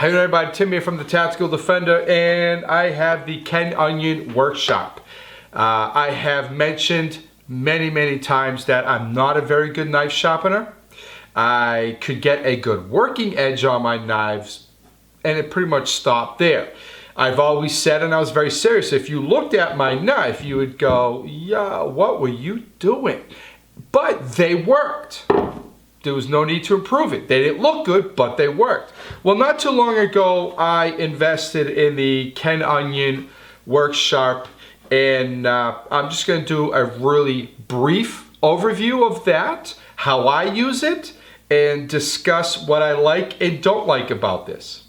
Hey everybody, Tim here from the Tactical Defender, and I have the Ken Onion Workshop. I have mentioned many times that I'm not a very good knife sharpener. I could get a good working edge on my knives, and it pretty much stopped there. I've always said, and I was very serious, if you looked at my knife, you would go, yeah, what were you doing? But they worked. There was no need to improve it. They didn't look good, but they worked. Well, not too long ago, I invested in the Ken Onion Workshop, and I'm just going to do a really brief overview of that, how I use it, and discuss what I like and don't like about this.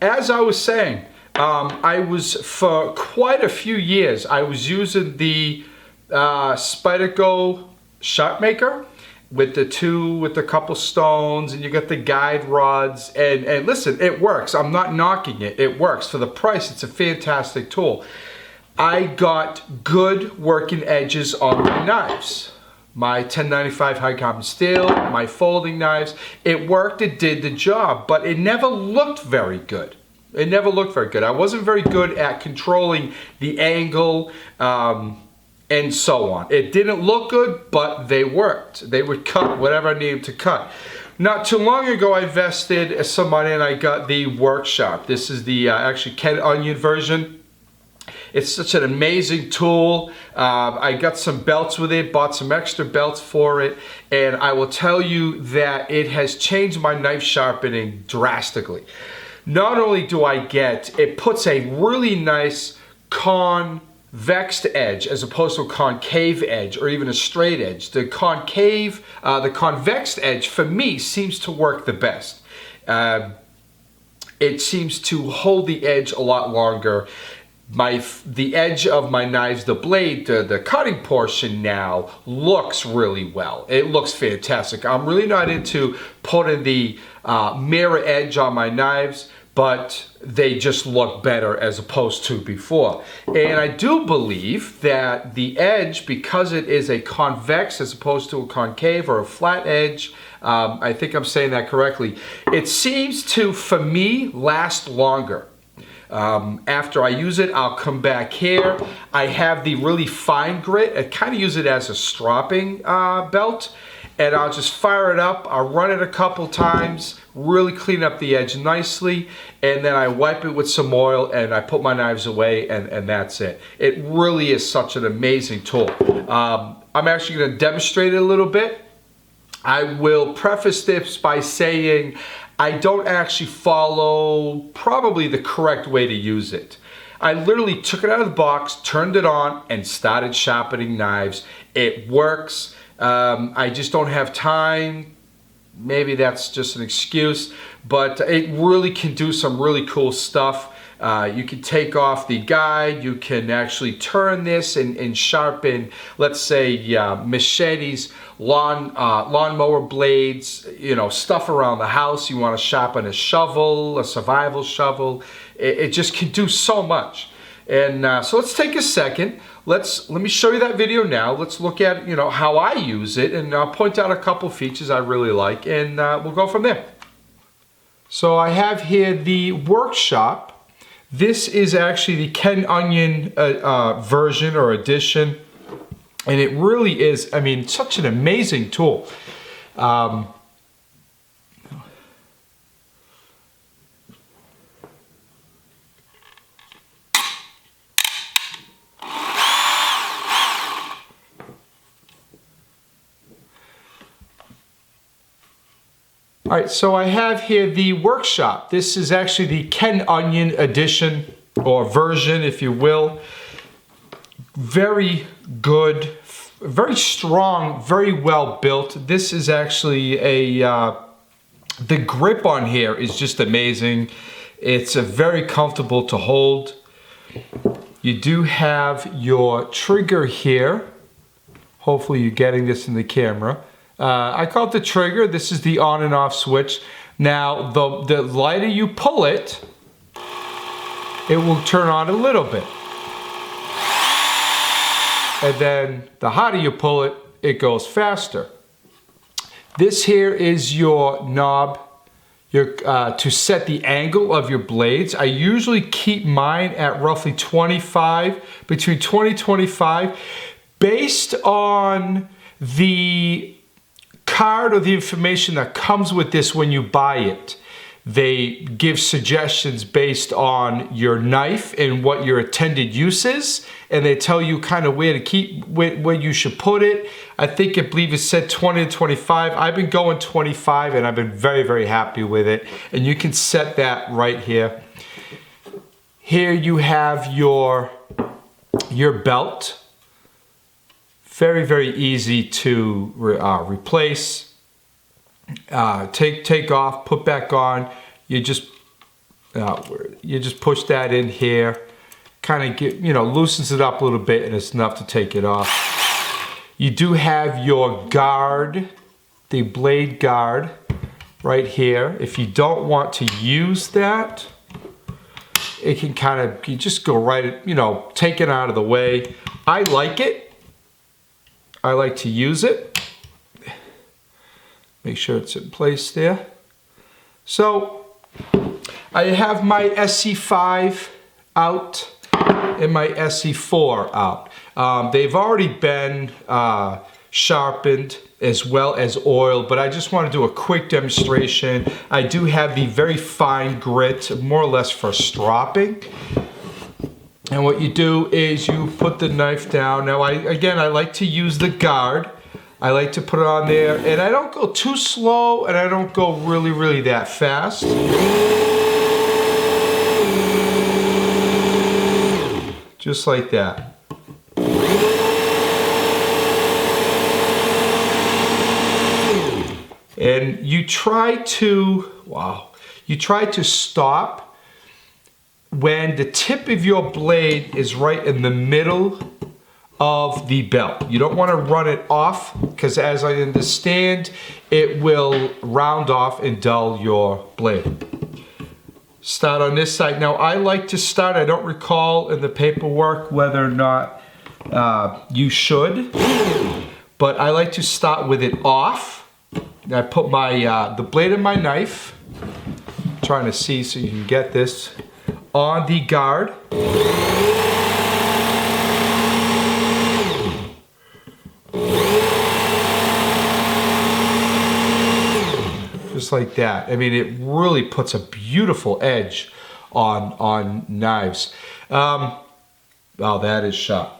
As I was saying, for quite a few years, I was using the Spyderco shot maker with the couple stones, and you got the guide rods, and listen, it works. I'm not knocking it. It works. For the price, it's a fantastic tool. I got good working edges on my knives. My 1095 high carbon steel, my folding knives. It worked, it did the job, but it never looked very good. It never looked very good. I wasn't very good at controlling the angle, and so on. It didn't look good, but they worked. They would cut whatever I needed to cut. Not too long ago, I invested some money and I got the Workshop. This is the actually Ken Onion version. It's such an amazing tool. I got some belts with it, bought some extra belts for it, and I will tell you that it has changed my knife sharpening drastically. Not only do I get, it puts a really nice convexed edge as opposed to a concave edge or even a straight edge. The convex edge for me seems to work the best. It seems to hold the edge a lot longer. The edge of my knives, the blade, the cutting portion now looks really well. It looks fantastic. I'm really not into putting the mirror edge on my knives, but they just look better as opposed to before. And I do believe that the edge, because it is a convex as opposed to a concave or a flat edge, I think I'm saying that correctly, it seems to, for me, last longer. After I use it, I'll come back here. I have the really fine grit. I kind of use it as a stropping belt, and I'll just fire it up. I'll run it a couple times, really clean up the edge nicely, and then I wipe it with some oil and I put my knives away, and that's it. It really is such an amazing tool. I'm actually going to demonstrate it a little bit. I will preface this by saying I don't actually follow probably the correct way to use it. I literally took it out of the box, turned it on, and started sharpening knives. It works. I just don't have time. Maybe that's just an excuse, but it really can do some really cool stuff. You can take off the guide, you can actually turn this and sharpen, let's say, machetes, lawnmower blades, you know, stuff around the house. You want to sharpen a shovel, a survival shovel. It just can do so much. And so let's take a second. Let me show you that video now. Let's look at, you know, how I use it, and I'll point out a couple features I really like, and we'll go from there. So I have here the Workshop. This is actually the Ken Onion version or edition, and it really is, I mean, such an amazing tool. All right, so I have here the Workshop. This is actually the Ken Onion edition or version, if you will. Very good, very strong, very well built. This is actually the grip on here is just amazing. It's very comfortable to hold. You do have your trigger here. Hopefully you're getting this in the camera. I call it the trigger. This is the on and off switch. Now, the lighter you pull it, it will turn on a little bit. And then the harder you pull it, it goes faster. This here is your knob to set the angle of your blades. I usually keep mine at roughly 25, between 20 and 25, based on the card or the information that comes with this when you buy it. They give suggestions based on your knife and what your intended use is, and they tell you kind of where to keep, where you should put it. I believe it said 20 to 25. I've been going 25 and I've been very, very happy with it. And you can set that right here. Here you have your belt. Very, very easy to replace. Take off, put back on. You just push that in here, kind of get, loosens it up a little bit, and it's enough to take it off. You do have your guard, the blade guard, right here. If you don't want to use that, it can kind of, you just go right, take it out of the way. I like it. I like to use it. Make sure it's in place there. So I have my SC5 out and my SC4 out. They've already been sharpened as well as oiled, but I just want to do a quick demonstration. I do have the very fine grit, more or less for stropping. And what you do is you put the knife down. Now, I like to use the guard. I like to put it on there, and I don't go too slow, and I don't go really, really that fast. Just like that. And you try to stop when the tip of your blade is right in the middle of the belt. You don't want to run it off, because as I understand, it will round off and dull your blade. Start on this side. Now I like to start, I don't recall in the paperwork whether or not you should, but I like to start with it off. I put my the blade of my knife, I'm trying to see so you can get this, on the guard. Just like that. I mean, it really puts a beautiful edge on knives. Oh, that is sharp.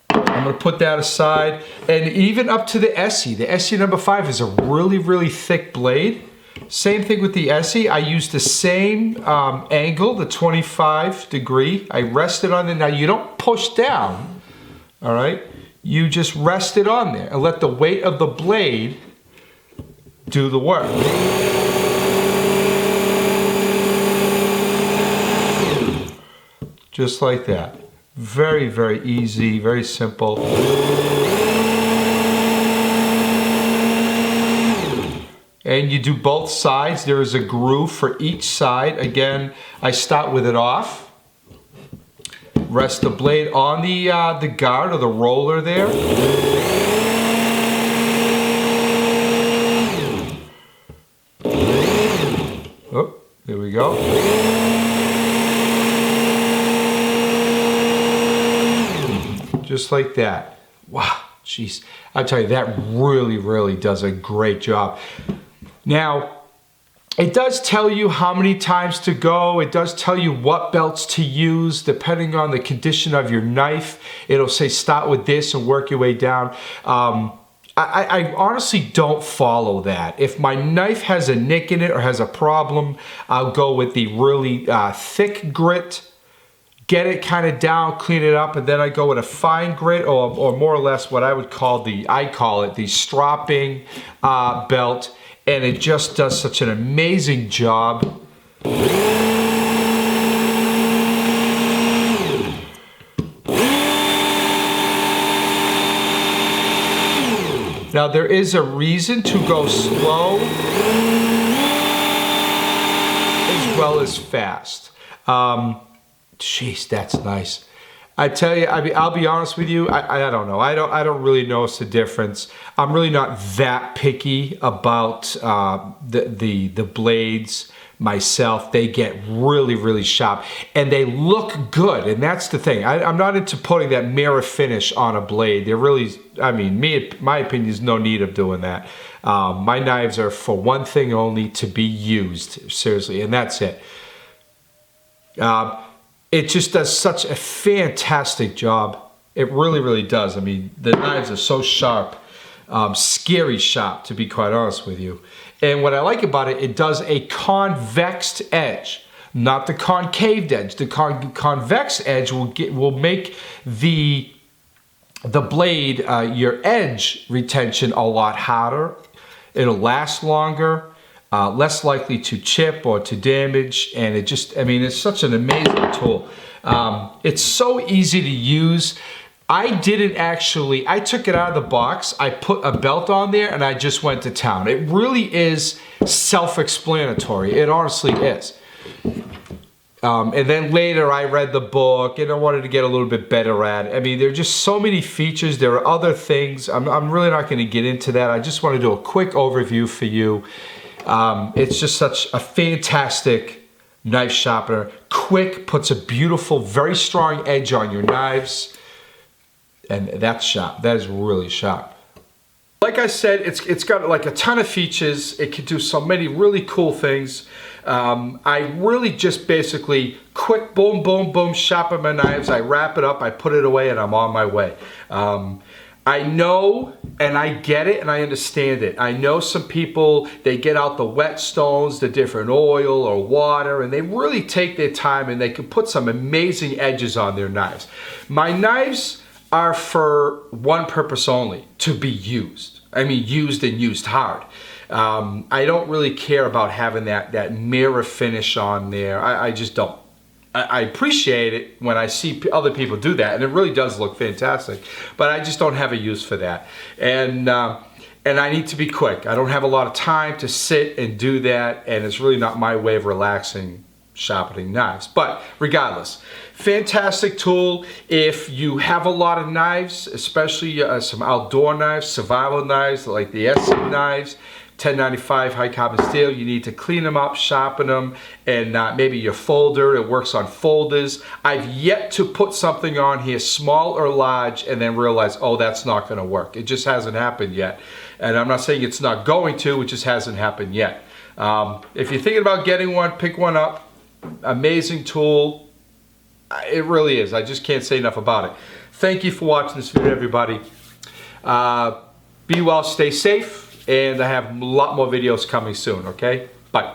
I'm going to put that aside. And even up to the SE. The SE number 5 is a really, really thick blade. Same thing with the SE. I use the same angle, the 25 degree. I rest it on there. Now, you don't push down, all right? You just rest it on there and let the weight of the blade do the work. Just like that. Very, very easy, very simple. And you do both sides. There is a groove for each side. Again, I start with it off. Rest the blade on the guard or the roller there. Oh, there we go. Just like that. Wow, jeez. I tell you, that really, really does a great job. Now, it does tell you how many times to go. It does tell you what belts to use depending on the condition of your knife. It'll say start with this and work your way down. I honestly don't follow that. If my knife has a nick in it or has a problem, I'll go with the really thick grit, get it kind of down, clean it up, and then I go with a fine grit or more or less what I would call I call it the stropping belt, and it just does such an amazing job. Now there is a reason to go slow as well as fast. Jeez, that's nice. I tell you, I mean, I'll be honest with you. I don't know. I don't really notice the difference. I'm really not that picky about the blades myself. They get really sharp, and they look good. And that's the thing. I'm not into putting that mirror finish on a blade. They're really, I mean, my opinion is no need of doing that. My knives are for one thing only: to be used. Seriously, and that's it. It just does such a fantastic job. It really does. I mean, the knives are so sharp, scary sharp, to be quite honest with you. And what I like about it, it does a convex edge, not the concave edge. The convex edge will make the blade, your edge retention, a lot harder. It'll last longer. Less likely to chip or to damage, and it just, I mean, it's such an amazing tool. It's so easy to use. I took it out of the box, I put a belt on there, and I just went to town. It really is self-explanatory. It honestly is. And then later I read the book and I wanted to get a little bit better at it. I mean, there are just so many features. There are other things. I'm really not going to get into that. I just want to do a quick overview for you. It's just such a fantastic knife sharpener. Quick, puts a beautiful, very strong edge on your knives. And that's sharp. That is really sharp. Like I said, it's got like a ton of features. It can do so many really cool things. I really just basically quick, boom, sharpen my knives. I wrap it up, I put it away, and I'm on my way. I know, and I get it, and I understand it. I know some people, they get out the whetstones, the different oil or water, and they really take their time, and they can put some amazing edges on their knives. My knives are for one purpose only: to be used. I mean, used and used hard. I don't really care about having that mirror finish on there. I just don't. I appreciate it when I see other people do that, and it really does look fantastic, but I just don't have a use for that. And I need to be quick. I don't have a lot of time to sit and do that, and it's really not my way of relaxing sharpening knives. But regardless, fantastic tool. If you have a lot of knives, especially some outdoor knives, survival knives like the Essen knives, 1095 high carbon steel, you need to clean them up, sharpen them, and maybe your folder, it works on folders. I've yet to put something on here small or large and then realize, oh, that's not going to work. It just hasn't happened yet. And I'm not saying it's not going to, it just hasn't happened yet. If you're thinking about getting one, pick one up. Amazing tool. It really is. I just can't say enough about it. Thank you for watching this video, everybody. Be well, stay safe. And I have a lot more videos coming soon, okay? Bye.